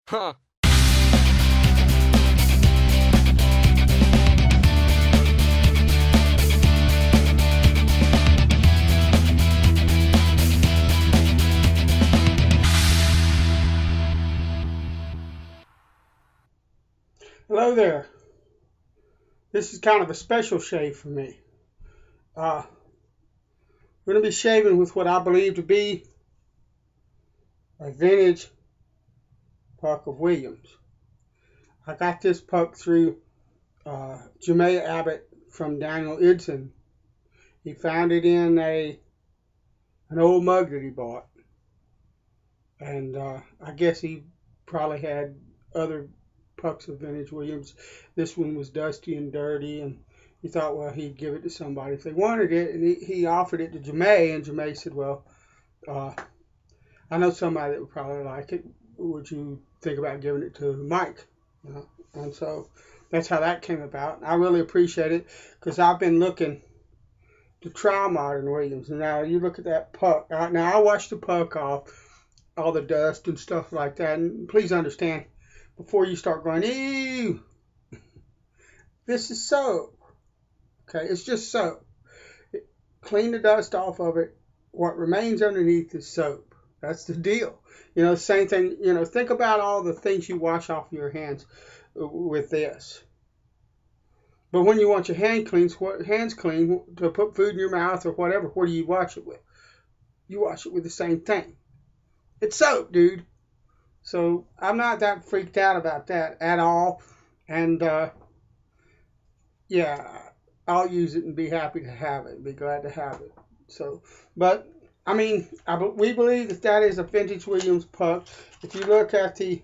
Huh. Hello there. This is kind of a special shave for me. We're going to be shaving with what I believe to be a vintage puck of Williams. I got this puck through Jermaine Abbott from Daniel Idson. He found it in an old mug that he bought. And I guess he probably had other pucks of vintage Williams. This one was dusty and dirty, and he thought, well, he'd give it to somebody if they wanted it. And he offered it to Jermaine, and Jermaine said, well, I know somebody that would probably like it. Would you think about giving it to Mike? You know? And so that's how that came about. I really appreciate it because I've been looking to try modern Williams. And now you look at that puck. Now I washed the puck off, all the dust and stuff like that. And please understand, before you start going, ew, this is soap. Okay, it's just soap. Clean the dust off of it. What remains underneath is soap. That's the deal. You know, same thing, you know, think about all the things you wash off your hands with this. But when you want your hands clean to put food in your mouth or whatever, what do you wash it with? You wash it with the same thing. It's soap, dude. So I'm not that freaked out about that at all. And yeah, I'll use it and be happy to have it, be glad to have it. So, but I mean, we believe that that is a vintage Williams puck. If you look at the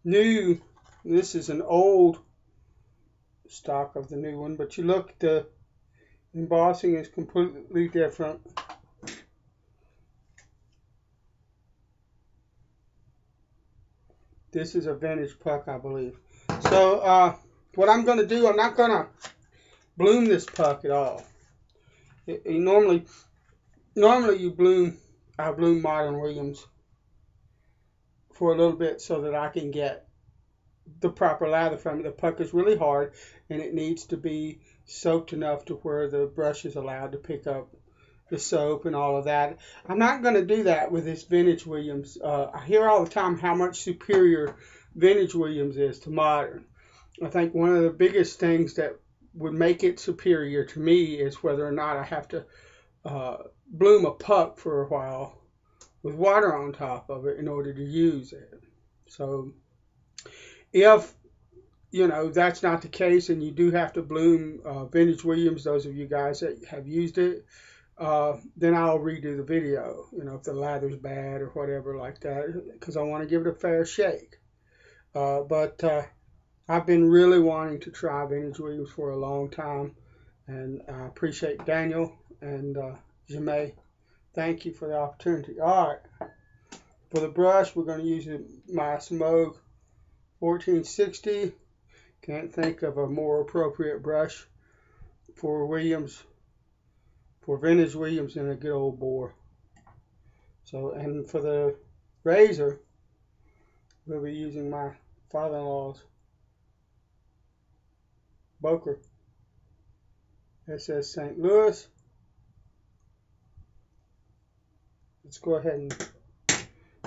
new, this is an old stock of the new one, but you look, the embossing is completely different. This is a vintage puck, I believe. So what I'm going to do, I'm not going to bloom this puck at all. Normally I bloom modern Williams for a little bit so that I can get the proper lather from it. The puck is really hard and it needs to be soaked enough to where the brush is allowed to pick up the soap and all of that. I'm not going to do that with this vintage Williams. I hear all the time how much superior vintage Williams is to modern. I think one of the biggest things that would make it superior to me is whether or not I have to bloom a puck for a while with water on top of it in order to use it. So if you know that's not the case and you do have to bloom vintage Williams, those of you guys that have used it, then I'll redo the video, you know, if the lather's bad or whatever like that, because I want to give it a fair shake. But I've been really wanting to try vintage Williams for a long time, and I appreciate Daniel and Jermaine. Thank you for the opportunity. All right, for the brush, we're going to use my Semogue 1460. Can't think of a more appropriate brush for Williams, for vintage Williams, than a good old bore. So, and for the razor, we'll be using my father-in-law's Boker. It says St. Louis. Let's go ahead and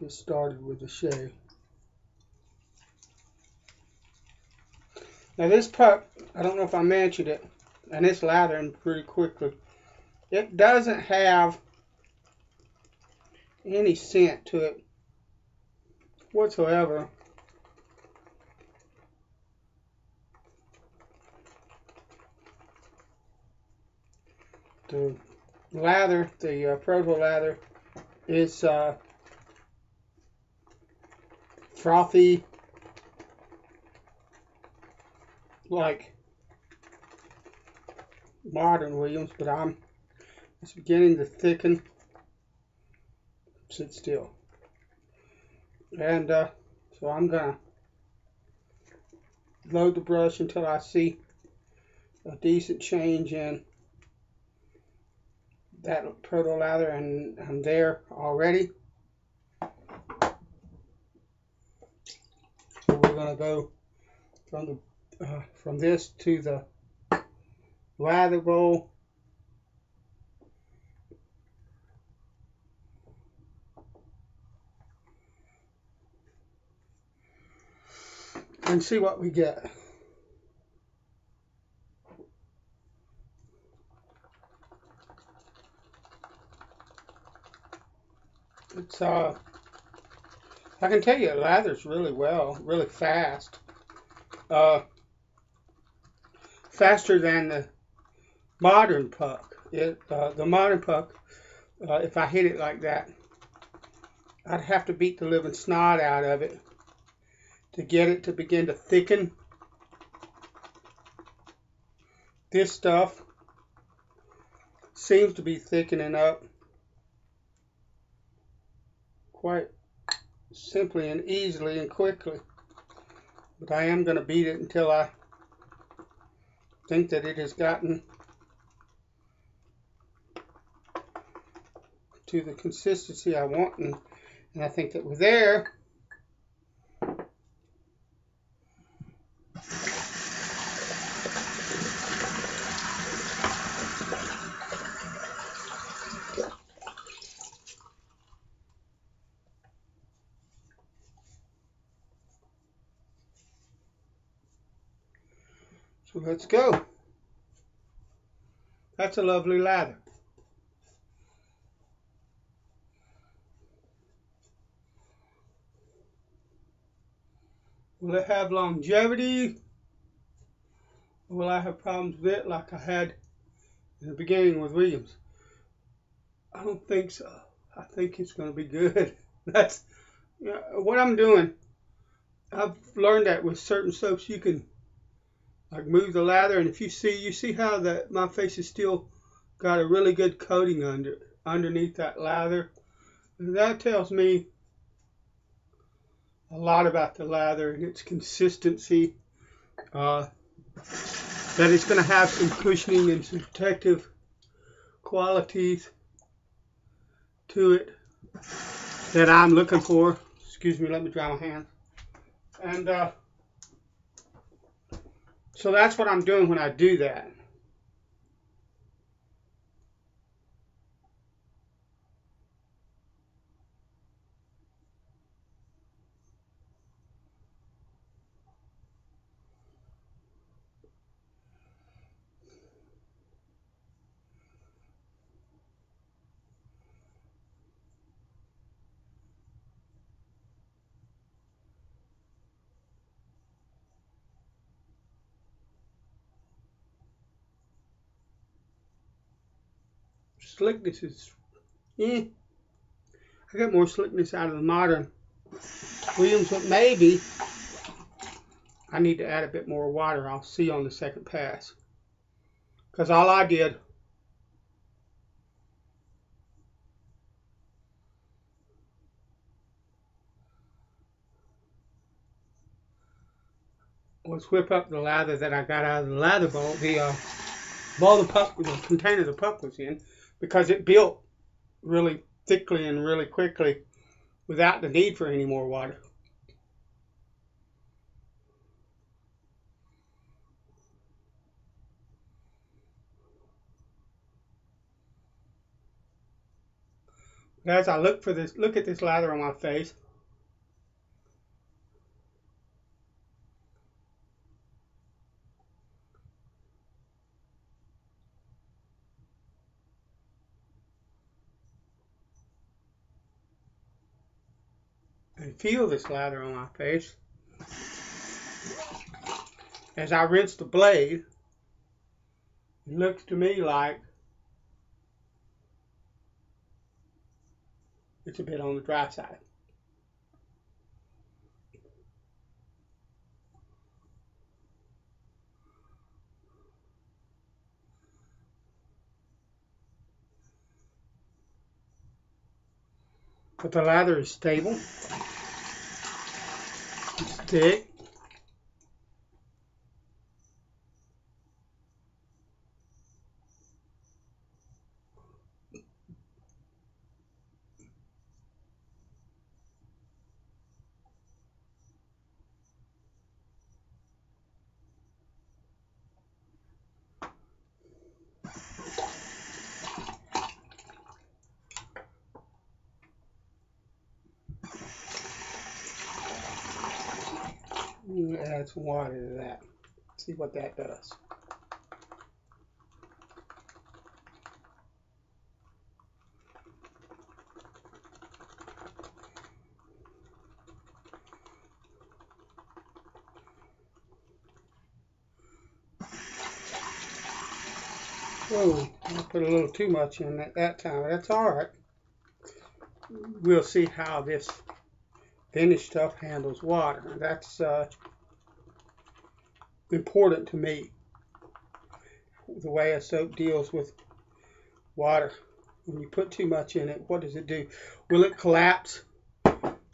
get started with the shave. Now this puck, I don't know if I mentioned it, and it's lathering pretty quickly. It doesn't have any scent to it whatsoever. The lather, the proto lather, is frothy, like modern Williams, but it's beginning to thicken. Sit still. And so I'm gonna load the brush until I see a decent change in that proto lather, and I'm there already. going to go from this to the lather bowl. And see what we get. It's I can tell you it lathers really well, really fast. Faster than the modern puck. The modern puck, if I hit it like that, I'd have to beat the living snot out of it to get it to begin to thicken. This stuff seems to be thickening up quite simply and easily and quickly. But I am going to beat it until I think that it has gotten to the consistency I want, and I think that we're there. So let's go. That's a lovely lather. Will it have longevity? Or will I have problems with it like I had in the beginning with Williams? I don't think so. I think it's going to be good. That's what I'm doing. I've learned that with certain soaps you can like move the lather, and if you see how that my face is still got a really good coating underneath that lather. And that tells me a lot about the lather and its consistency. That it's going to have some cushioning and some protective qualities to it that I'm looking for. Excuse me, let me dry my hands. And so that's what I'm doing when I do that. Slickness is, I got more slickness out of the modern Williams, but maybe I need to add a bit more water. I'll see on the second pass. Because all I did was whip up the lather that I got out of the lather bowl, the bowl the container the puck was in, because it built really thickly and really quickly without the need for any more water. But as I look at this lather on my face, and feel this lather on my face, as I rinse the blade, it looks to me like it's a bit on the dry side. But the lather is stable, it's thick, I'm going to add some water to that. See what that does. Oh, I put a little too much in at that time. That's all right. We'll see how this finished stuff handles water. That's important to me. The way a soap deals with water. When you put too much in it, what does it do? Will it collapse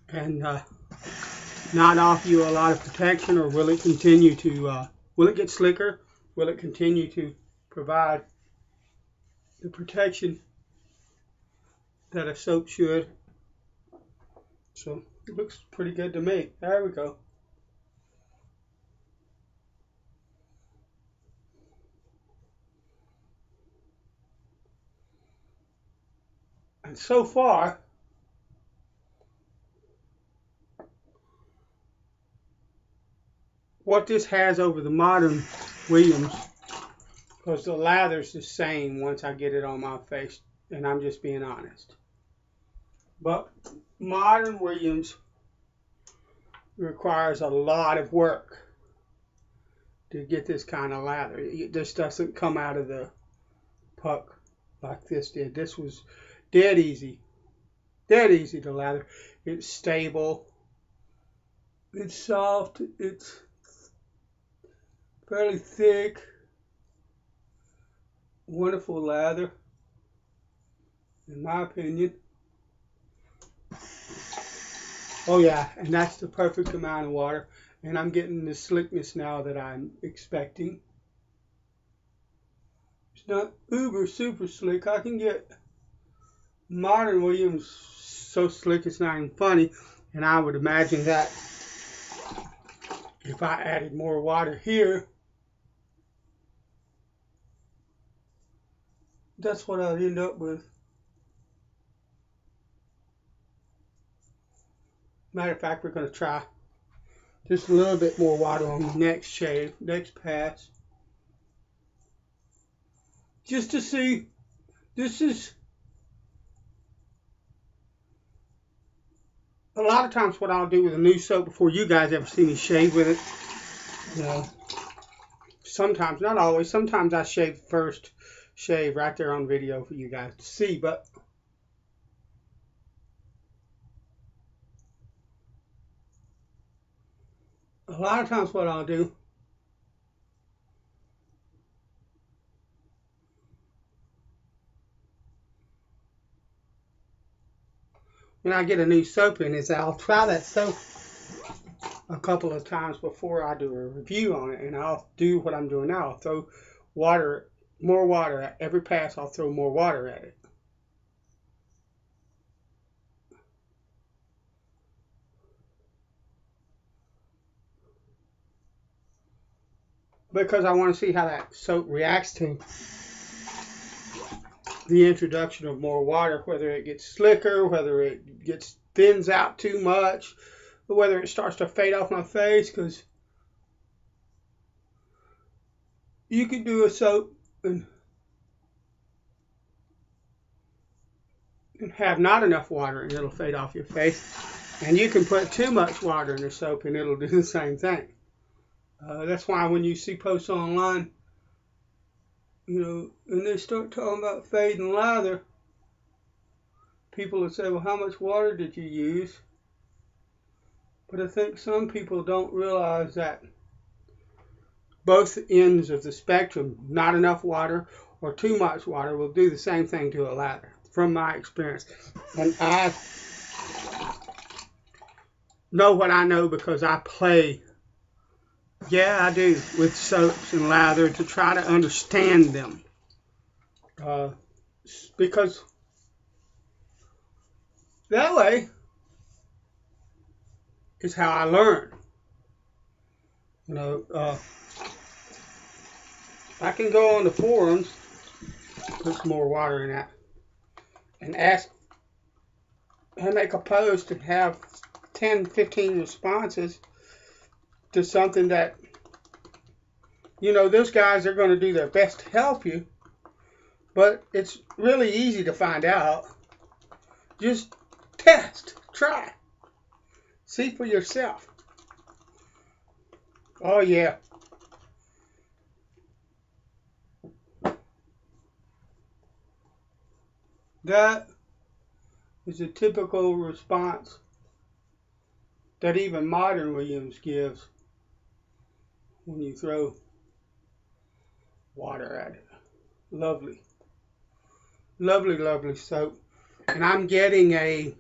and not offer you a lot of protection, or will it continue to, will it get slicker? Will it continue to provide the protection that a soap should? So it looks pretty good to me. There we go. And so far, what this has over the modern Williams, because the lather's the same once I get it on my face, and I'm just being honest. But modern Williams requires a lot of work to get this kind of lather. This doesn't come out of the puck like this did. This was dead easy to lather. It's stable, it's soft, it's fairly thick, wonderful lather, in my opinion. Oh yeah, and that's the perfect amount of water, and I'm getting the slickness now that I'm expecting. It's not uber super slick. I can get modern Williams so slick it's not even funny, and I would imagine that if I added more water here, that's what I'd end up with. Matter of fact, we're going to try just a little bit more water on the next shave, next pass, just to see. This is a lot of times what I'll do with a new soap before you guys ever see me shave with it. You know, sometimes, not always, sometimes I shave first shave right there on video for you guys to see, but a lot of times what I'll do, when I get a new soap in, is I'll try that soap a couple of times before I do a review on it, and I'll do what I'm doing now. I'll throw water, more water at every pass. I'll throw more water at it. Because I want to see how that soap reacts to the introduction of more water, whether it gets slicker, whether it gets thins out too much, or whether it starts to fade off my face. Because you can do a soap and have not enough water and it'll fade off your face, and you can put too much water in the soap and it'll do the same thing. That's why when you see posts online, you know, and they start talking about fade and lather, people will say, well, how much water did you use? But I think some people don't realize that both ends of the spectrum, not enough water or too much water, will do the same thing to a lather, from my experience. And I know what I know because I play, yeah, I do, with soaps and lather to try to understand them. Because that way is how I learn. You know, I can go on the forums, put some more water in that, and ask, and make a post and have 10, 15 responses to something that, you know, those guys are going to do their best to help you, but it's really easy to find out. Just test, try, see for yourself. Oh yeah. That is a typical response that even modern Williams gives when you throw water at it. Lovely. Lovely, lovely soap. And I'm getting a,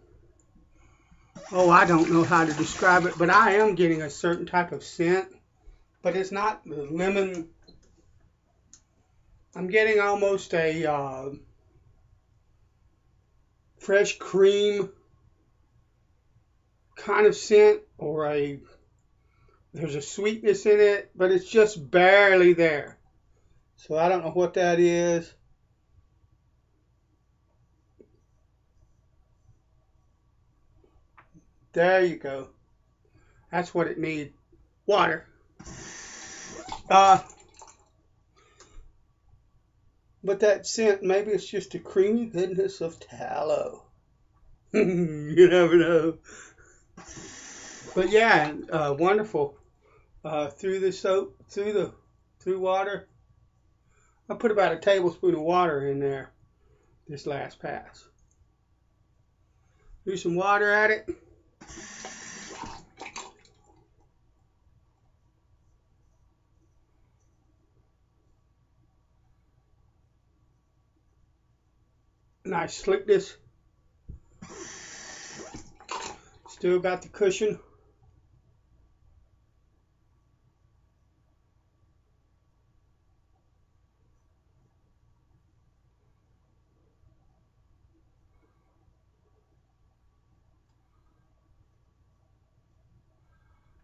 oh, I don't know how to describe it, but I am getting a certain type of scent. But it's not the lemon. I'm getting almost a fresh cream kind of scent, or there's a sweetness in it, but it's just barely there. So I don't know what that is. There you go. That's what it needs. Water. But that scent, maybe it's just a creamy goodness of tallow. You never know. But yeah, wonderful. Through the soap, through water. I put about a tablespoon of water in there this last pass. Threw some water at it. Nice slickness. Still got the cushion.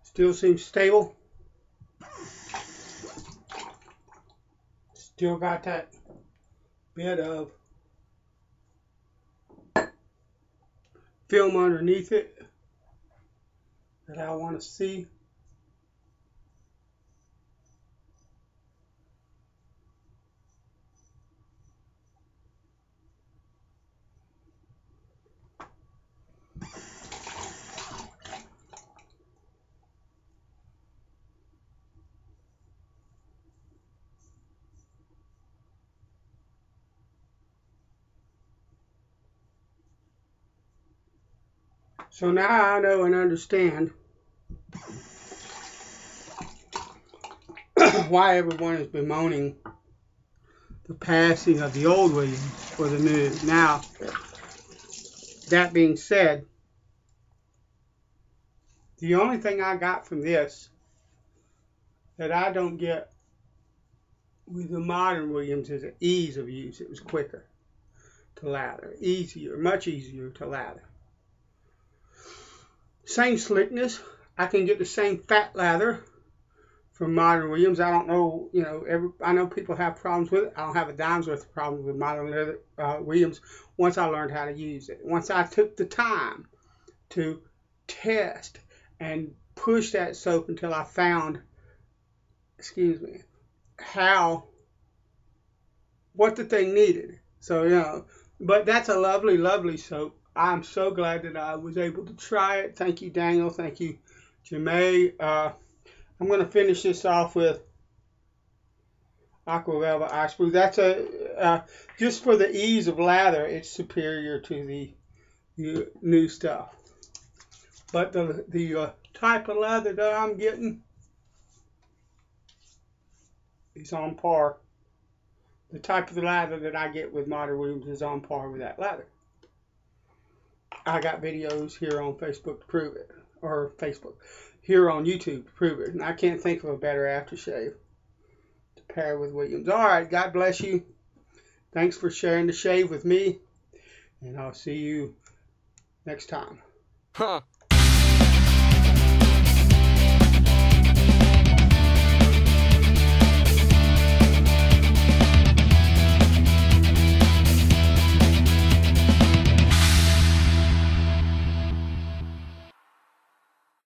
Still seems stable. Still got that bit of film underneath it that I want to see. So now I know and understand why everyone is bemoaning the passing of the old Williams for the new. Now, that being said, the only thing I got from this that I don't get with the modern Williams is the ease of use. It was quicker to lather, easier, much easier to lather. Same slickness. I can get the same fat lather from modern Williams. I don't know, you know, I know people have problems with it. I don't have a dime's worth of problems with modern Williams once I learned how to use it. Once I took the time to test and push that soap until I found, what the thing needed. So, you know, but that's a lovely, lovely soap. I'm so glad that I was able to try it. Thank you, Daniel. Thank you, Jemay. I'm going to finish this off with Aqua Velvet Ice Blue. That's just for the ease of lather, it's superior to the new stuff. But the type of lather that I'm getting is on par. The type of lather that I get with modern Williams is on par with that lather. I got videos here on Facebook to prove it, or here on YouTube to prove it, and I can't think of a better aftershave to pair with Williams. All right, God bless you. Thanks for sharing the shave with me, and I'll see you next time.